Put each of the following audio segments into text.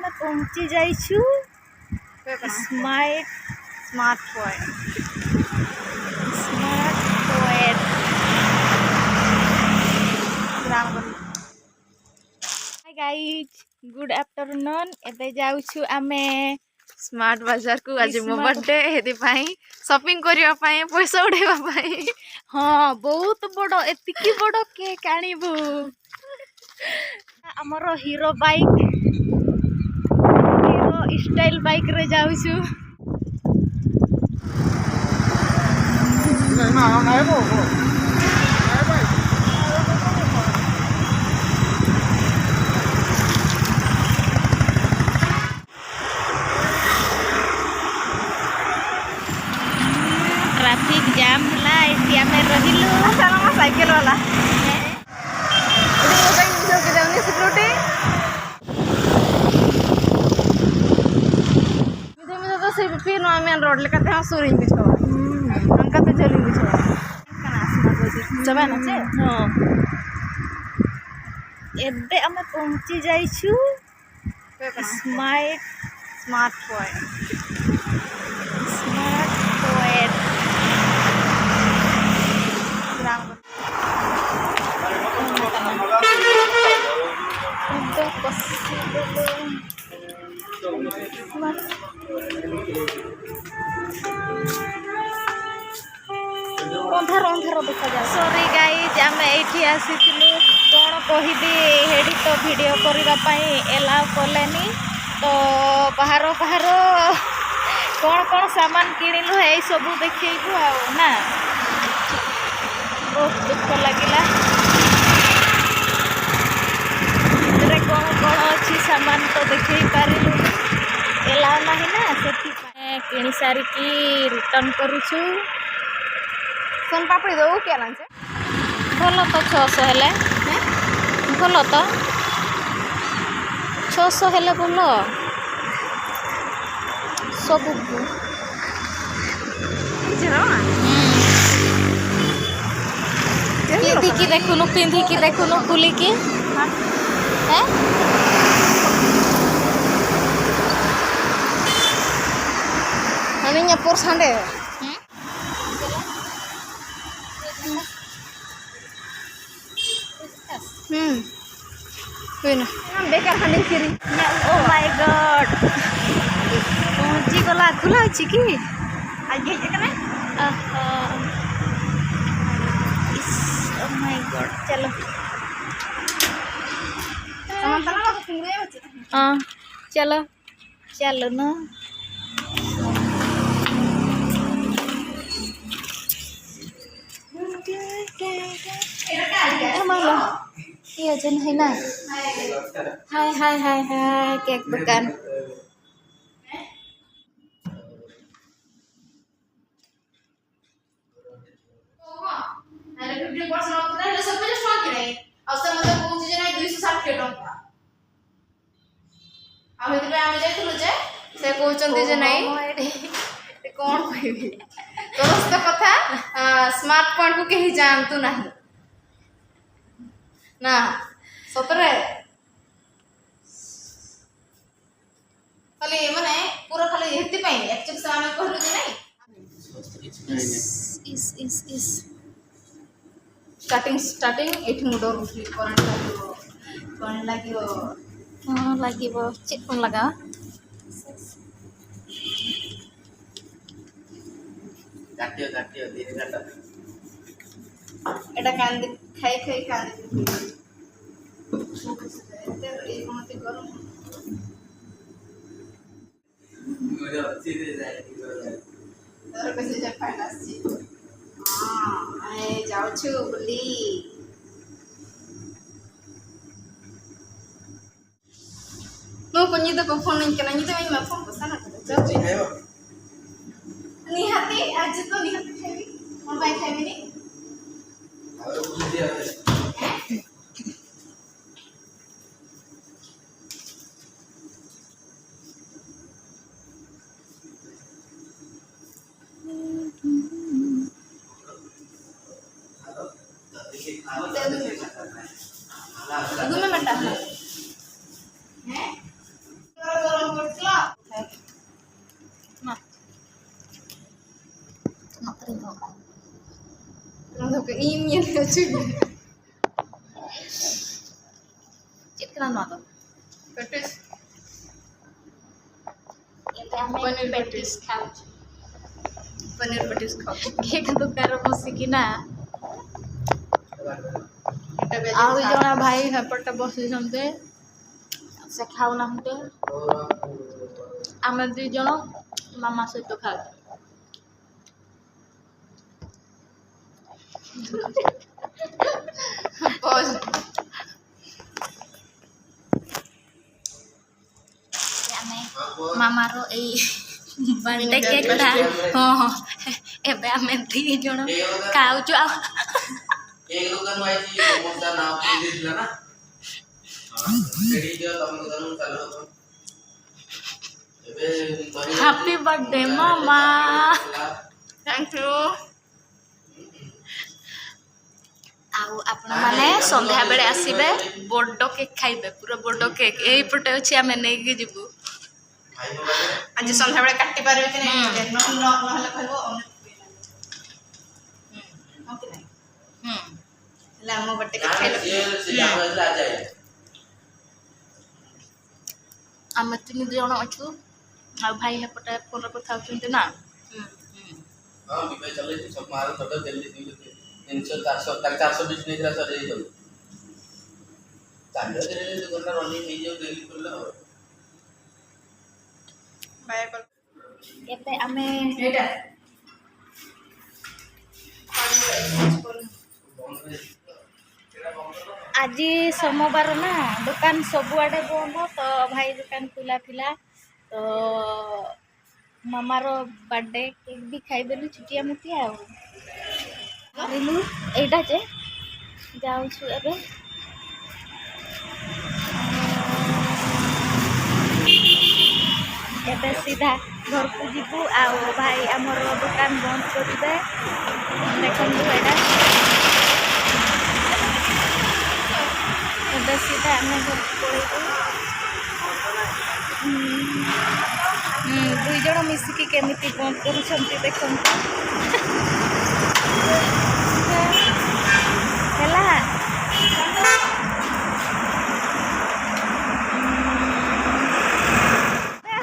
ଆମେ ପହଞ୍ଚି ଯାଇଛୁ smart point. Hi guys good afternoon एबे जाउछु आमे स्मार्ट बाजार को आज मो बर्थडे हेदी पाई शॉपिंग करिया पाई पैसा उड़ेबा पाई। हाँ बहुत बड़ो एतिकी बड़ो केक आनिबु हमर hero bike hero style bike रे जाउछु। ट्रैफिक जाम होला एठी आमे रहिलु चलो साइकिल वाला सिक्योरिटी तो से फिर नो आमे रोड लेका ते सुरिंग बिछो अंका ते चलिंग बिछो कना स्मार्ट बाजार जबा ना छे। हां एबे आमे पहुंची जाइछु स्मार्ट पॉइंट। अंधार अंधार देखा जाए। सॉरी गाइज आमे एठी आसीथिलु कोन कहिबी हेडी तो वीडियो करिबा पई एलाउ कलेनी तो बाहर कौन सामान किणिलु है सब देखू ना बहुत दुख लगिला कौन अच्छी सामान तो देखे पारिलु एलाउ नहीं ना से किणी सारिकी रिटर्न करूछु। सोन पापड़ी दो क्या लांचे भल तो 600 हेले भल तो 600 हेले भल सब पिंधिकी देखुनु बुलिकी हनिया पोर संडे कोइना बेकार हनी किरी ओ माय गॉड पहुंची गला खुला अछि की आज ये कने ओ माय गॉड चलो सामान तला को फिंगरे बच्चे हां चलो ना ये जन है ना हाय केक दुकान अरे 50% ऑफ ना सब कुछ स्टॉक की नहीं अब से मतलब पहुंची जे नहीं 260 टका आ हेतु पे आमे जाइतलु जे से कहउचंती जे नहीं ते कोन कहबी दोस्त कथा स्मार्ट पॉइंट को केही जानतु नहीं ना सतरे खाली माने पूरा खाली हेति पई एक्चुअली से आमे कहलु जे नहीं इस स्टार्टिंग एठी मुडो क्लिक करन लागियो हां लागिबो चेक कोन लगा काटियो धीरे काटा एटा कांदी खाई कांदी ए कोनते गरम मुझे अच्छी दे जाएगी तर कैसे जब फाइनस छी हां आए जाऊ छु बुली नो कोनी तो फोन नहीं करना नहीं तो मैं फोन को साना कर जाऊ निहाती आज तो निहाती खाइबी मोर भाई खाइबी नहीं और बुझ दिया ଇମିଏନ୍ ଅଛି ଚିତ୍ର ନ ତ ପେଟିସ୍ ଏବେ ଆମେ ପନିର ପେଟିସ୍ ଖାଉଛୁ ପନିର ପେଟିସ୍ ଖାଉଛୁ କେକ୍ ଦୋକାନରେ ବସିକି ନା ଏଟା ବି ଆଉ ଜଣେ ଭାଇ ହେପଟେ ବସିଛନ୍ତି ସେ ଖାଉନାହାନ୍ତି ଆମେ 2 ଜଣ ମାମା ସହିତ ଖାଉଛୁ ପଜ ଆମେ ମାମାର ଏଇ ବାର୍ଥଡେ କେକ୍ଟା ହଁ ହଁ ଏବେ ଆମେ 2 ଜଣ ଖାଉଛୁ ଆଉ एक दुकान वाइज समोसा नाव के दिला ना हां रेडी दियो तम दुकान चालू हो एबे happy birthday mama thank you ଆଉ ଆପଣମାନେ ସନ୍ଧ୍ୟା ବେଳେ ଆସିବେ ବଡ଼ କେକ୍ ଖାଇବେ ପୁରା ବଡ଼ କେକ୍ ଏଇପଟେ ଅଛି ଆମେ ନେଇକି ଯିବୁ ଆଜି ସନ୍ଧ୍ୟା ବେଳେ କାଟି ପାରିବେ କି ନାହିଁ ନହେଲେ କହିବ ଓକେ ନାହିଁ ହେଲେ ଆମ ବଟେ ଖାଇଲେ से जाओ आ जाए ଆମେ 3 ଜଣ ଅଛୁ ଆଉ ଭାଇ ହେପଟେ ଫୋନରେ କଥା ହେଉଛନ୍ତି ନା हां बिबे चले सब मार छोट दिल्ली 300 400 तक 420 नहीं जरा सर जाई चांदे रे दुकान रनिंग नहीं जाओ दिल्ली खोला ବାଏ ଏବେ ଆମେ ଏଇଟା ଆଜି ସୋମବାର ନା ଦୋକାନ ସବୁଆଡ଼େ ବନ୍ଦ ତ ଭାଇ ଦୋକାନ ଖୋଲା ଥିଲା ତ ମାମାର ବାର୍ଥଡେ କେକ୍ ବି ଖାଇଦେଲୁ ଛୁଟିଆ ମୁଟିଆ ଆଉ କରିଲୁ ଏଇଟା ଯେ ଯାଉଛୁ ଏବେ ଏବେ ସିଧା ଘରକୁ ଯିବୁ ଆଉ ଭାଇ ଆମର ଦୋକାନ ବନ୍ଦ କରିବେ ଦେଖନ୍ତୁ ଏଇଟା ଏବେ ସିଧା ଆମେ ଘରକୁ ପଳେଇବୁ 2 ଜଣ ମିଶିକି କେମିତି ବନ୍ଦ କରୁଛନ୍ତି ଦେଖନ୍ତୁ ହେଲା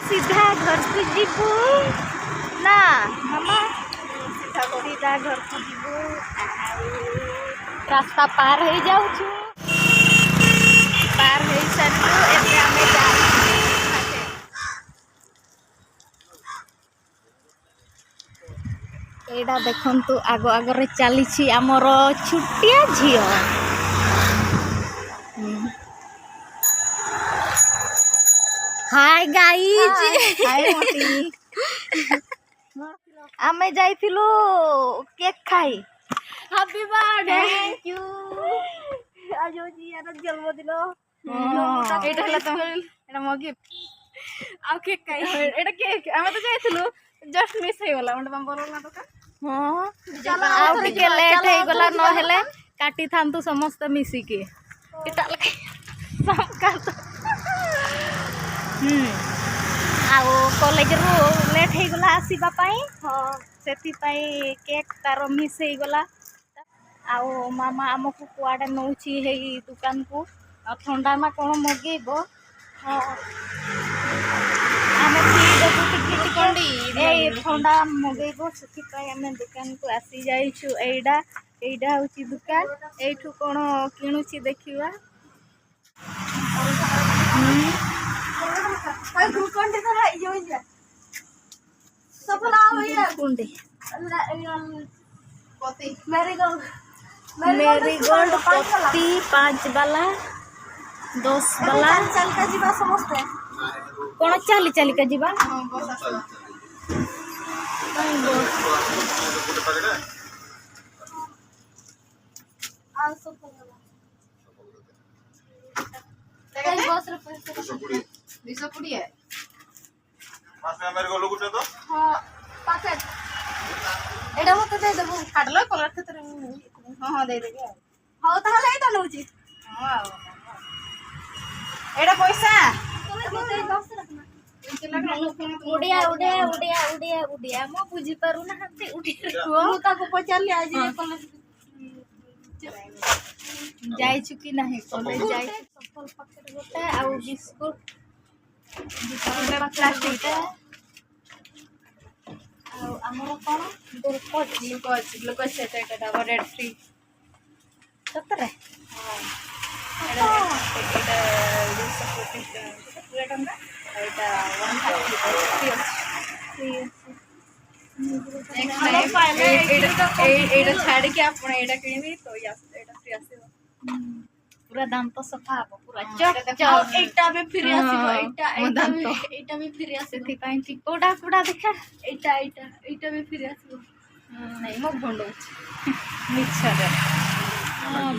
सीधा घर को जीबू ना मामा सीधा घर को जीबू रास्ता पार हो जाऊँ पार हो सारू एबे आमे जाऊँ एडा देखंतु आगो आगरे चली आमर छुटिया झियो हाय गाइज आमे जाइथिलु केक खाई हैप्पी बर्थडे थैंक यू आज जी यार जन्मदिन ଏଇଟା ହେଲା ତ ଏଟା ମୋ ଗିଫ୍ଟ ଆଉ କେକ୍ ଖାଇ ଏଟା କେକ୍ ଆମେ ତ ଯାଇଥିଲୁ ଜଷ୍ଟ ମିସ୍ ହେଇଗଲା ଗୋଟେ ବାମ୍ବର ନା ଦୋକାନ हाँ आउ टिके लेट हो गला न हेले काटी थांतु समस्त मिसिके इटा लगे आउ कॉलेज रो लेट हो गला आसीबा पई सेति पई केक तार मिस हो गला आउ मामा हमकु कुआडे नउची हे दुकान को ठंडा ना कोन मगेबो आमे ए ठंडा मगेबो सेति पई आमे दुकान को आसी जाइछु एडा होची दुकान एठु कोन किनुची देखिबा ओय गुलकंडी थरा इयो जा सफला होइया कुंडे पति मेरीगोल्ड पत्ती 5 वाला 10 वाला चल का जीवा समस्त कोन चाली चाली का जीवा हां बस आसला आ सब बस रे 220 है मास में मेरे को लोग उठे तो हां पैकेट एडा मत दे देबो काटलो कलर के तरे हां दे देबे हां ताहले एटा नउची हां एडा पैसा उड़िया उड़िया उड़िया उड़िया उड़िया मो बुझी पारु ना हते उड़ी मु ताको पचारली आज ये कलर ଯାଇଛୁ କି ନାହିଁ କଲେଜ ଯାଇଛୁ ସଫଲ ପାକେଟ ଗୋଟେ ଆଉ ବିସ୍କୁଟ ପ୍ଲାଷ୍ଟିକଟା ଆଉ ଆମର କ'ଣ ଗ୍ଲୁକୋଜ ସେଟ୍ ଏଇଟା ଡବ ରେଡ୍ ଫ୍ରି ସତରେ ଏଇଟା 220 ଟଙ୍କା ଏଇଟା 130 ଏଇଟା ଛାଡ଼ିକି ଆପଣ ଏଇଟା କିଣିବି ତ ଏଇଟା ଫ୍ରି ଆସିବ ପୁରା ଦାନ୍ତ ସଫା ହବ ପୁରା ଏଇଟା ବି ଫ୍ରି ଆସିବ ଏଇଟା ବି ଫ୍ରି ଆସିବ ସେଥିପାଇଁ କୋଉଟା ଦେଖା ଏଇଟା ବି ଫ୍ରି ଆସିବ ନାଇଁ ମୋ ଭଣ୍ଡଉଛି ମିଛରେ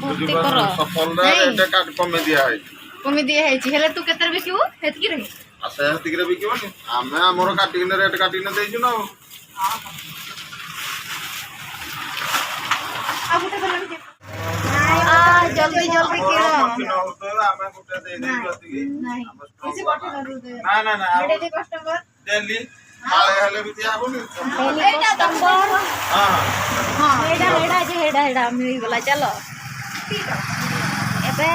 ଭର୍ତ୍ତି କର ସଫଲରେ ରେଟ୍ କାଟ କମେଇ ଦିଆ ହେଇଛି ହେଲେ ତୁ କେତେରେ ବିକିବୁ ହେତିକି ରେ ଆଉ ସେ ହେତିକିରେ ବିକିବନି ଆମେ ଆମର କାଟିକିନା ରେଟ୍ କାଟିକିନା ଦେଇଛୁ ନା ଆଉ ଜଲ୍ଦି ଜଲ୍ଦି କିଣ ଆମେ ଗୋଟେ ଦେଇଦେଇଛୁ ହେତିକି ନା ଡେଲି କାଳେ ହେଲେ ବି ଦିଆହବନି ହେଡ଼ା ମିଳିଗଲା ଚାଲ ଏବେ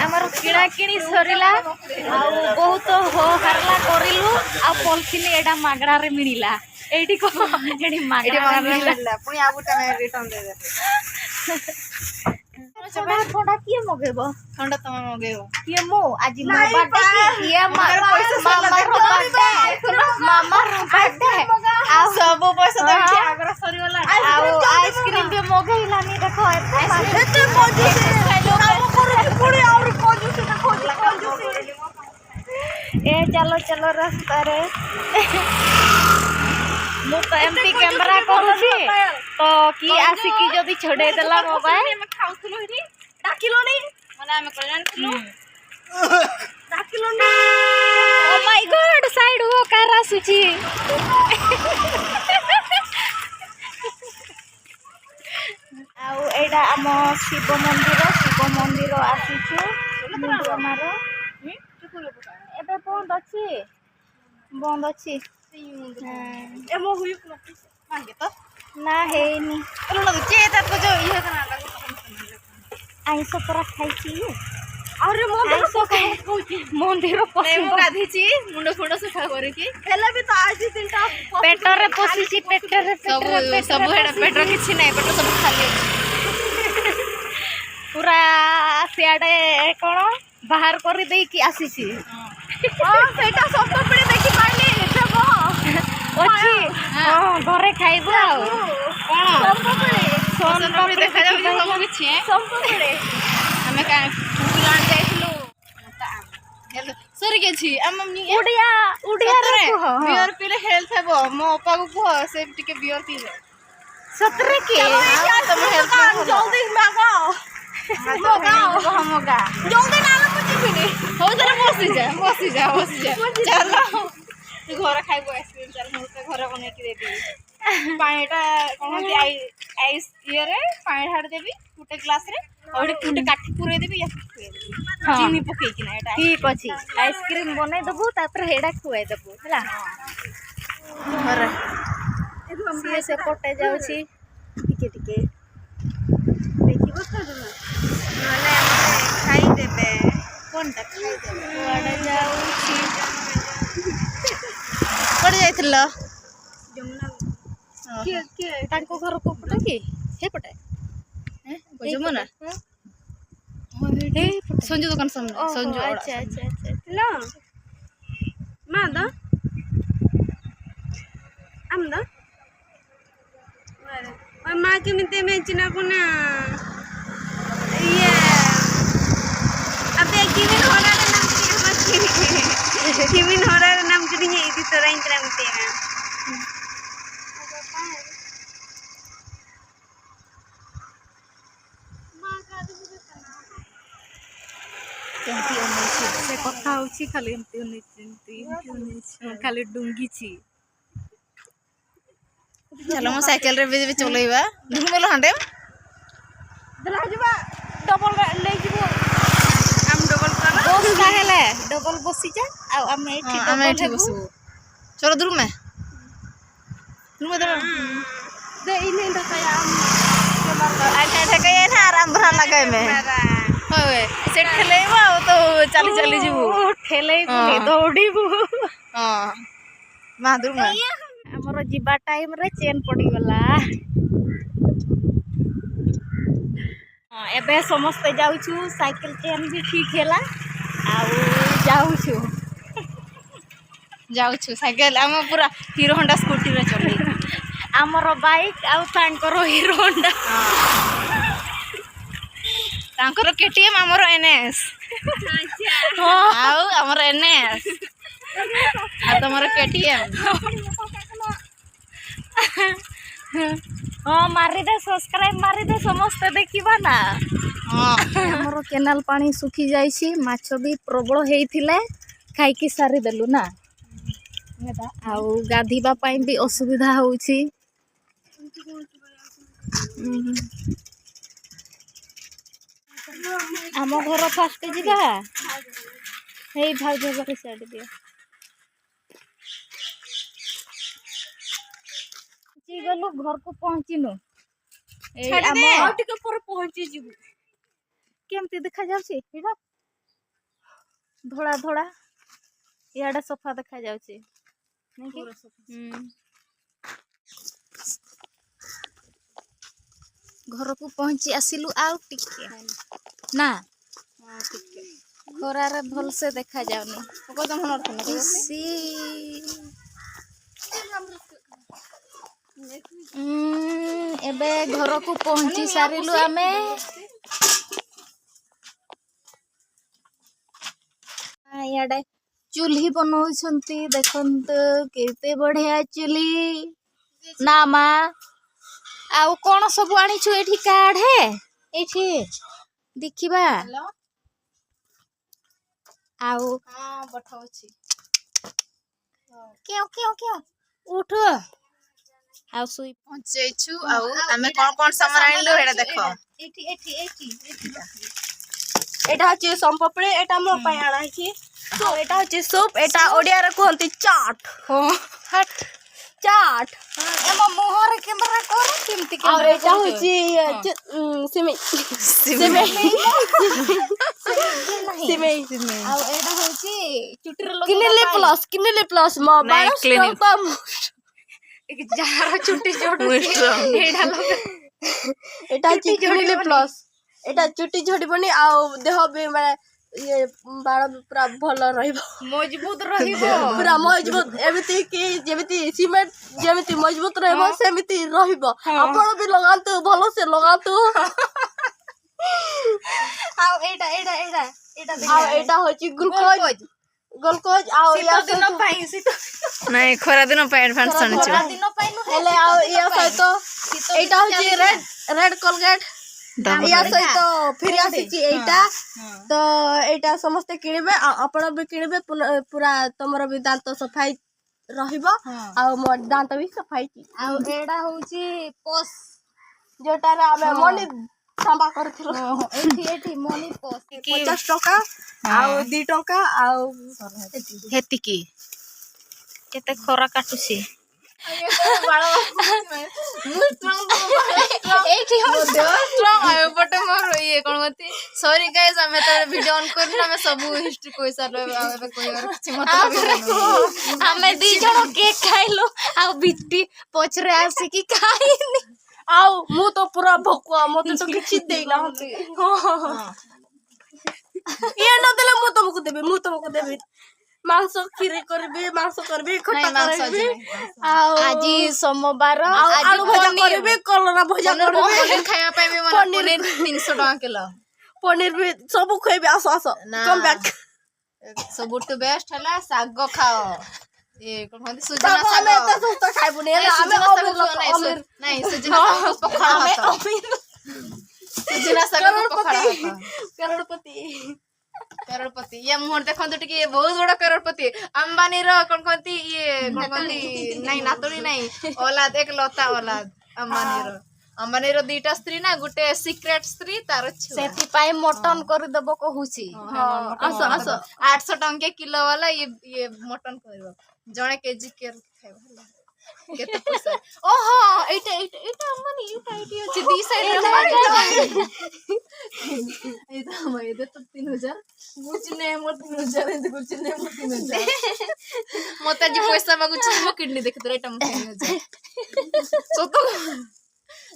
ଆମର କିଣା କିଣି ସରିଲା ଆଉ ବହୁତ ହୋ ହାର୍ଲା କରିଲୁ ଆଉ ପଲିଥିନ ଏଇଟା ମାଗଣାରେ ମିଳିଲା ଏଇଠି କ'ଣ ଏଠି ମାଗଣାରେ ମିଳିଲା ପୁଣି ଆଉ ଗୋଟେ ରିଟର୍ନ ଦେଇଦେବେ ଥଣ୍ଡା କିଏ ମଗେଇବ ଥଣ୍ଡା ତମେ ମଗେଇବ କିଏ ମୁଁ ଆଜି ମୋ ବାର୍ଥଡେ ଇଏ ମାମାର ବାର୍ଥଡେ ଆଉ ସବୁ ପଇସା ଦେଉଛି ଆଗର ସରିଗଲା ଆଉ ଆଇସ୍କ୍ରିମ ବି ମଗେଇଲାନି ଦେଖ ଏ ଚାଲ ଚାଲ ରାସ୍ତାରେ ମୁଁ ତ ଏମିତି କ୍ୟାମେରା କରୁଛି ତ କିଏ ଆସିକି ଯଦି ଛଡ଼େଇ ଦେଲା ମୋବାଇଲ ଖାଉଥିଲୁ ଏଠି ଡାକିଲୁନି ମାନେ ଆମେ କଣ ଜାଣିଥିଲୁ ଡାକିଲୁନି ଓ ମାଇ ଗଡ୍ ସାଇଡ ହୋ କାର ଆସୁଛି ଆଉ ଏଇଟା ଆମ ଶିବ ମନ୍ଦିର ଆସିଛୁ ମୁଣ୍ଡମାର ଏବେ ବନ୍ଦ ଅଛି ନା ହେଇନି ଆଇଁଷ ପରା ଖାଇଛି ମନ୍ଦିର ଗାଧେଇଛି ମୁଣ୍ଡ ଫୁଣ୍ଡ ସଫା କରିକି ହେଲେ ବି ତ ଆଜି ତିନିଟା ପେଟରେ ପଶିଛି ପେଟରେ ସବୁ ପେଟର କିଛି ନାହିଁ ପେଟ ସବୁ ଖାଲି ଅଛି ପୁରା ସିଆଡେ କ'ଣ ବାହାର କରି ଦେଇକି ଆସିଛି ସେଇଟା ସତ ପିଢି ଦେଖି ପାଇଲି ଅଛି ହଁ ଘରେ ଖାଇବୁ ଆଉ କ'ଣ ଦେଖାଯାଉଛି ସବୁ କିଛି ଆମେ ଯାଇଥିଲୁ ସରିକି ଅଛି ଓଡ଼ିଆରେ କୁହ ବିୟର ପିଇଲେ ହେଲ୍ଥ ହେବ ମୋ ଅପାକୁ କୁହ ସେ ଟିକେ ବିୟର ପିଇବେ ସତରେ କି ଜଲ୍ଦି ମଗା ଜଲ୍ଦି ହଉ ତାହେଲେ ବସିଯା ଚାଲ ତୁ ଘରେ ଖାଇବୁ ଆଇସ୍କ୍ରିମ୍ ଚାଲ ମୁଁ ତ ଘରେ ବନେଇକି ଦେଇଦେବି ପାଣିଟା କ'ଣ ଆଇସ୍ ଇଏରେ ପାଣି ଢାଳିଦେବି ଗୋଟେ ଗ୍ଲାସରେ ଆଉ ଗୋଟେ କାଠି ପୁରେଇ ଦେବି ଚିନି ପକେଇକିନା ଏଇଟା ଠିକ୍ ଅଛି ଆଇସ୍କ୍ରିମ୍ ବନେଇଦେବୁ ତାପରେ ସେଇଟା ଖୁଆଇଦେବୁ ହେଲା ଘରେ ସିଏ ସେପଟେ ଯାଉଛି ଟିକେ ଦେଖିବ ନହେଲେ ଖାଇଦେବେ କ'ଣଟା ଖାଇଦେବେ କୁଆଡ଼େ ଯାଉଛି କୁଆଡ଼େ ଯାଇଥିଲ ତାଙ୍କ ଘର କୋଉପଟେ କି ସେପଟେ ଯମୁନା ସଞ୍ଜୁ ଦୋକାନ ସାମ୍ନା ସଞ୍ଜୁ ଆଚ୍ଛା ମାଦ ଆମଦ ମା କେମିତି ମେଚିନାକୁ ନା ଇଏ ಅದೇ ಕಿವಿನ ಹೊರಡ ಕಿವಿನ ಹೊರಡ ನಮ್ಮ ಕಡೆಗೆ ಇದು ಥರ ಇಂತ್ರ ಅಂತೀನ ସେ କଥା ହଉଛି ଖାଲି ଏମିତି ଖାଲି ଡୁଙ୍ଗିଛି ଚାଲ ମୁଁ ସାଇକେଲରେ ବି ଚଲେଇବା ଡୁଙ୍ଗଲ ହାଣ୍ଡେ ଡବଲ ନେଇଯିବ ହେଲେ ଡବଲ ବସିଯା ଆଉ ଆମେ ଏଠି ବସିବୁ ଚଲ ଦୁରୁମେ आगे ठेके ना आराम भरा लगे में होय से ठेलेबो तो चली चली जीवु ठेलेबुनी दौड़ीबु हां मादुर में हमर जीवा टाइम रे चेन पड़ी गला एबे समस्ते जाउछु साइकिल चेन भी ठीक हैला आउ जाउछु साइकिल हम पूरा हीरो होंडा स्कूटी रे चले आमर बाइक आउ तांकर हीरो होंडा तांकर केटीएम हमर एनएस आउ हमर एनएस आ तमर केटीएम हाँ मारी दे सब्सक्राइब मारी दे समस्त देखिबा ना हां हमर केनाल पानी सुखी जाइछि माछ भी प्रबल हेइथिले खाइकी सारी देलु ना आउ गाधीबा पाई भी असुविधा होउछि आम घर फास्ट जीवा हे भाउज घर साइड दियो गलु घर को पहुँचिनु केमती देखा जाउछि एडा धोड़ा धोड़ा याडा सफा देखा जाउछि नहीं कि घर को पहुँची आसिलु आउ टिके ना खरा रे भल से देखा जाउनी खुशी एबे घर को पहुँची सारिलु आमे याडे चूल्ही बनौछंती देखंत केते बढ़िया चूल्ही ना मा आउ कोन सब आनी छु एठी काढे एठी देखिबा आउ हां बठाउछि क्यों क्यों क्यों उठ आउ सुई पहुंचैछु आउ हमें कोन सामान आनिलो एटा देखो एठी एठी एठी एटा हची संपपड़े एटा मो पाई आना छी तो एटा हची सूप एटा ओडिया रे कहंती चाट हो हट चाट एमा मोहर कैमरा कर केमती के और एटा हची सिमे सिमे सिमे आउ एटा होची चुटीर लग किनेले प्लस म 12 टका एक जार चुटी जोड़ एटा लग एटा किनेले प्लस एटा चुटी झड़बनी आ देह भी माने ये बाळ पूरा भल रहइबो मजबूत रहिबो पूरा मजबूत एमिति कि जेमिति सीमेंट जेमिति मजबूत रहइबो सेमिति रहइबो आपण भी लगांतु भलो से लगांतु आउ एटा एटा एटा एटा आ एटा होची ग्लूकोज आ या दिन पाई सीतो नहीं खरा दिन पाई एडवांस सनछु दिन पाई न हेले आ या सहित एटा होची रेड कोलगेट या सहित फिर आसी एटा तो एटा समस्त किणबे आपण भी किणबे पूरा तमरो भी दांत सफाई रहिबो आ मो दांत भी सफाई आ एडा होची पोस जोटा रे हमें मनी सांबा करथिलो एठी एठी मनी पोस 50 टका आ 2 टका आ हेती की केते खरा काटुसी सॉरी गाइस हमें तो वीडियो ऑन करना हमें सब हिस्ट्री कोई सार एबे कोई और किछ मतलब हमें दी जणो केक खाइलो आ बिट्टी पछरे आसी की खाइनी आउ मु तो पूरा भकुआ मते तो किछ देई ना होते ये न देले मु तुमको देबे मांस खीरे करबे मांस करबे खट्टा करबे आजी सोमवार आलू भजा करबे कलरा भजा करबे पनीर खाया पे में पनीर 300 टका किलो पनीर भी सब खइबे आसो कम बैक सब टू बेस्ट हला साग खाओ ये कोन होती सुजना साग हमें तो सस्ता खाइबो ने हमें अमीर नहीं सुजना साग पखाड़ा होता सुजना साग पखाड़ा होता करोड़पति ये मुहर देखो तो टिके बहुत बड़ा करोड़पति अंबानी रो कोन कोंती ये कोन कोंती नहीं नातुनी नहीं औलाद एक लौता औलाद अंबानी रो दीटा स्त्री ना गुटे सीक्रेट स्त्री तार छु सेति पाई मटन कर देबो कहूची आसो 800 टंके किलो वाला ये मटन करबो जणे केजी के खाइबो କେତେ ପଇସା ଓହୋ ଏଇଟା ଏଇଟା ଏଇଟା ଅମ୍ବାନୀ ଏଇଟା ଏଇଠି ଅଛି ଦି ସାଇଡ୍ ରେ ଏଇଟା ଆମ ଏଇଟା ତ 3000 ବୁଝି ନେ ମୋର 3000 ଏମିତି ବୁଝି ନେ ମୋର 3000 ମତେ ଆଜି ପଇସା ମାଗୁଛି ମୋ କିଡନୀ ଦେଖିದ್ರೆ ଏଇଟା ମୋ 3000 ସତ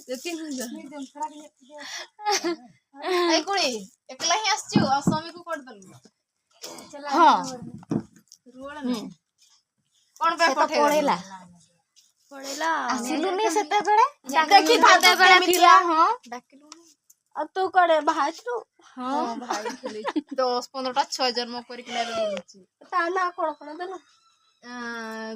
ଯେ 3000 ଏଇ କୋଳି ଏକଲା ହିଁ ଆସିଛୁ ଆଉ ସ୍ୱାମୀକୁ କରିଦେଲୁ ହଁ କଣ ପାଇଁ ପଠେଇଲା ପଳେଇଲା ଆସିଲୁନି ସେତେବେଳେ ଦେଖି ସେତେବେଳେ ଥିଲା ହଁ ଡାକିଲୁନି ଆଉ ତୁ କୁଆଡେ ବାହାରିଛୁ ହଁ ଭାଇ ଥିଲି 10-15ଟା 6000 ମୋ କରିକି ନେବେ ମିଳୁଛି ତା ନା କଣ ଦେଲୁ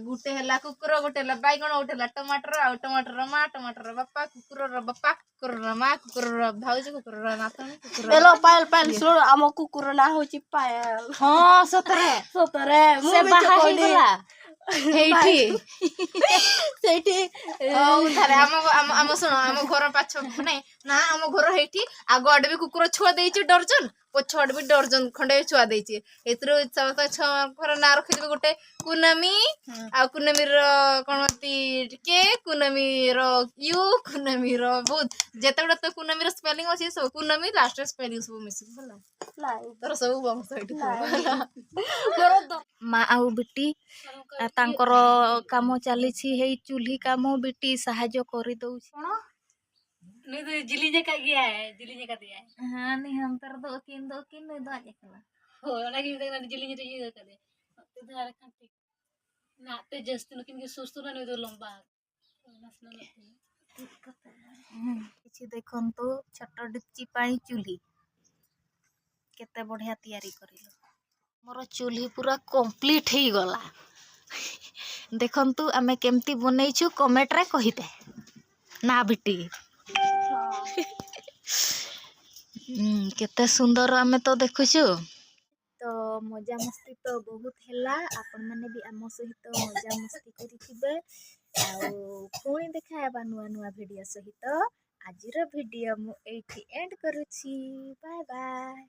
ଗୋଟେ ହେଲା କୁକୁର ଗୋଟେ ହେଲା ବାଇଗଣ ଗୋଟେ ହେଲା ଟମାଟର ଆଉ ଟମାଟର ମା ଟମାଟର ବାପା କୁକୁରର ମା କୁକୁରର ଭାଉଜ କୁକୁରର ନାତୁଣୀ କୁକୁରର ହେଲୋ ପାୟଲ ପାୟଲ ଶୁଣ ଆମ କୁକୁର ନାଁ ହଉଛି ପାୟଲ ହଁ ସତରେ ସତରେ ମୁଁ ସେ ମିଛ ବାହା କହିନି। ହେଇଗଲା ହେଇଠି ସେଇଠି ହଉ ଥରେ ଆମ ଶୁଣ ଆମ ଘର ପାଛ ନାଇଁ ନା ଆମ ଘର ହେଇଠି ଆଗ ଆଡେ ବି କୁକୁର ଛୁଆ ଦେଇଛି ଡର୍ଜନ ପଛ ଆଡେ ବି ଡର୍ଜନ ଖଣ୍ଡେ ଛୁଆ ଦେଇଛି ଏଥିରୁ ଛୁଆଙ୍କର ନାଁ ରଖିଥିବେ ଗୋଟେ କୁନାମି ଆଉ କୁନାମିର କଣ ଟିକେ କୁନାମିର କୁନାମିର ବହୁତ ଯେତେବେଳେ ତ କୁନାମିର ସ୍ପେଲିଂ ଅଛି ସବୁ କୁନାମି ଲାଷ୍ଟରେ ସ୍ପେଲିଂ ସବୁ ମିଶିକି ହେଲା ନାଇଁ ତୋର ସବୁ ବଂଶ ଏଠି ମା ଆଉ ବିଟି ତାଙ୍କର କାମ ଚାଲିଛି ହେଇ ଚୁଲି କାମ ବିଟି ସାହାଯ୍ୟ କରିଦଉଛି କଣ नहीं तो जिली जे का गया है जिली जे का दिया है हाँ नहीं हम तर दो तीन नहीं दो आजे कला हो लगी देखना जिली जे ये कर दे तो धार खंती ना ते जस्ट नो किन के सुस्तु ना नहीं तो लंबा नसना କିଛି ଦେଖନ୍ତୁ ଛୋଟ ଡିକ୍ଚି ପାଇଁ ଚୁଲି କେତେ ବଢିଆ ତିଆରି କରିଲୁ ମୋର ଚୁଲି ପୁରା କମ୍ପ୍ଲିଟ ହେଇଗଲା ଦେଖନ୍ତୁ ଆମେ କେମିତି ବନେଇଛୁ କମେଣ୍ଟରେ କହିବେ ନା ବିଟି କେତେ ସୁନ୍ଦର ଆମେ ତ ଦେଖୁଛୁ ତ ମଜାମସ୍ତି ତ ବହୁତ ହେଲା ଆପଣମାନେ ବି ଆମ ସହିତ ମଜାମସ୍ତି କରିଥିବେ ଆଉ ପୁଣି ଦେଖା ହେବା ନୂଆ ଭିଡ଼ିଓ ସହିତ ଆଜିର ଭିଡ଼ିଓ ମୁଁ ଏଇଠି ଏଣ୍ଡ କରୁଛି ବାଏ ବାଏ।